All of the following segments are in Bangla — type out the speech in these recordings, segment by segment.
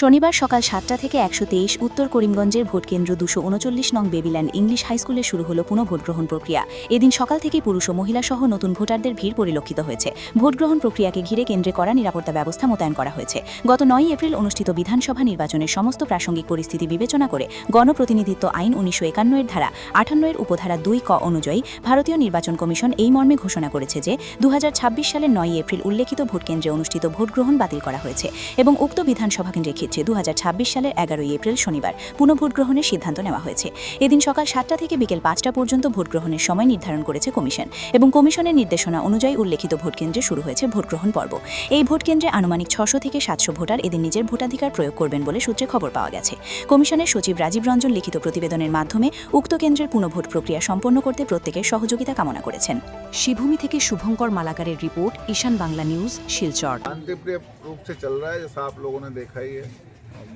শনিবার সকাল ৭টা থেকে ১২৩ উত্তর করিমগঞ্জের ভোটকেন্দ্র ২৩৯ নং বেবিল্যান্ড ইংলিশ হাইস্কুলে শুরু হলো পুনঃ ভোটগ্রহণ প্রক্রিয়া। এদিন সকাল থেকেই পুরুষ ও মহিলা সহ নতুন ভোটারদের ভিড় পরিলক্ষিত হয়েছে। ভোটগ্রহণ প্রক্রিয়াকে ঘিরে কেন্দ্রে কড়া নিরাপত্তা ব্যবস্থা মোতায়েন করা হয়েছে। গত ৯ এপ্রিল অনুষ্ঠিত বিধানসভা নির্বাচনের সমস্ত প্রাসঙ্গিক পরিস্থিতি বিবেচনা করে গণপ্রতিনিধিত্ব আইন ১৯৫১ এর ধারা ৫৮ এর উপধারা ২ ক অনুযায়ী ভারতীয় নির্বাচন কমিশন এই মর্মে ঘোষণা করেছে যে ২০২৬ সালের ৯ এপ্রিল উল্লেখিত ভোটকেন্দ্রে অনুষ্ঠিত ভোটগ্রহণ বাতিল করা হয়েছে এবং উক্ত বিধানসভা কেন্দ্রে ক্ষেত্রে ২০২৬ সালের ১১ এপ্রিল শনিবার পুনঃ ভোটগ্রহণের সিদ্ধান্ত নেওয়া হয়েছে। এদিন সকাল ৭টা থেকে বিকেল ৫টা পর্যন্ত ভোটগ্রহণের সময় নির্ধারণ করেছে কমিশন এবং কমিশনের নির্দেশনা অনুযায়ী উল্লেখিত ভোটকেন্দ্রে শুরু হয়েছে ভোটগ্রহণ পর্ব। এই ভোটকেন্দ্রে আনুমানিক ৬০০ থেকে ৭০০ ভোটার এদিন নিজের ভোটাধিকার প্রয়োগ করবেন বলে সূত্রে খবর পাওয়া গেছে। কমিশনের সচিব রাজীব রঞ্জন লিখিত প্রতিবেদনের মাধ্যমে উক্ত কেন্দ্রের পুনঃভোট প্রক্রিয়া সম্পন্ন করতে প্রত্যেকের সহযোগিতা কামনা করেছেন। শিবভূমি থেকে শুভঙ্কর মালাকারের রিপোর্ট, ঈশান বাংলা নিউজ, শিলচর। शांतिप्रिय रूप से चल रहा है, जैसा आप लोगों ने देखा ही है।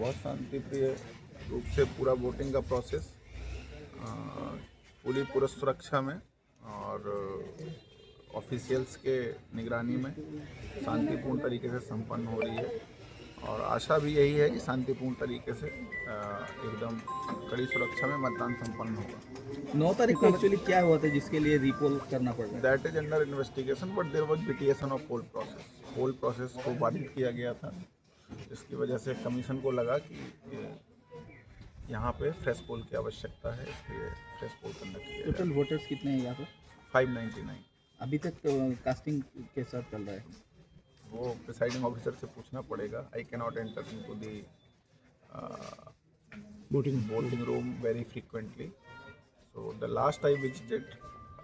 बहुत शांतिप्रिय रूप से पूरा वोटिंग का प्रोसेस पूरी सुरक्षा में और ऑफिशियल्स के निगरानी में शांतिपूर्ण तरीके से संपन्न हो रही है और आशा भी यही है कि शांतिपूर्ण तरीके से एकदम कड़ी सुरक्षा में मतदान संपन्न होगा। 9 तारीख को एक्चुअली क्या हुआ था जिसके लिए रिपोल करना पड़ रहा है? That is under investigation but there was vitiation of poll process को बाधित किया गया था, जिसकी वजह से कमीशन को लगा कि यहाँ पे फ्रेश पोल की आवश्यकता है, इसलिए फ्रेश पोल कंडक्ट किया। टोटल वोटर्स कितने हैं यहाँ पे? 599। अभी तक कास्टिंग के साथ चल रहा है? वो प्रिसाइडिंग ऑफिसर से पूछना पड़ेगा। I can not enter into the voting room very frequently. So the last I visited,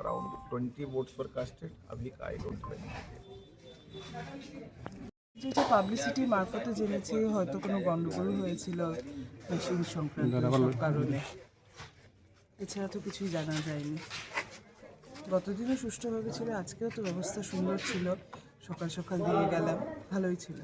around 20 votes were casted. अभी का I don't have any idea. যেটা পাবলিসিটি মারফতে জেনেছি হয়তো কোনো গন্ডগোল হয়েছিল মেশিন সংক্রান্ত সব কারণে, এছাড়া তো কিছুই জানা যায়নি। গতদিনও সুষ্ঠুভাবে ছিল, আজকেও তো ব্যবস্থা সুন্দর ছিল। সকাল সকাল দিয়ে গেলাম, ভালোই ছিল।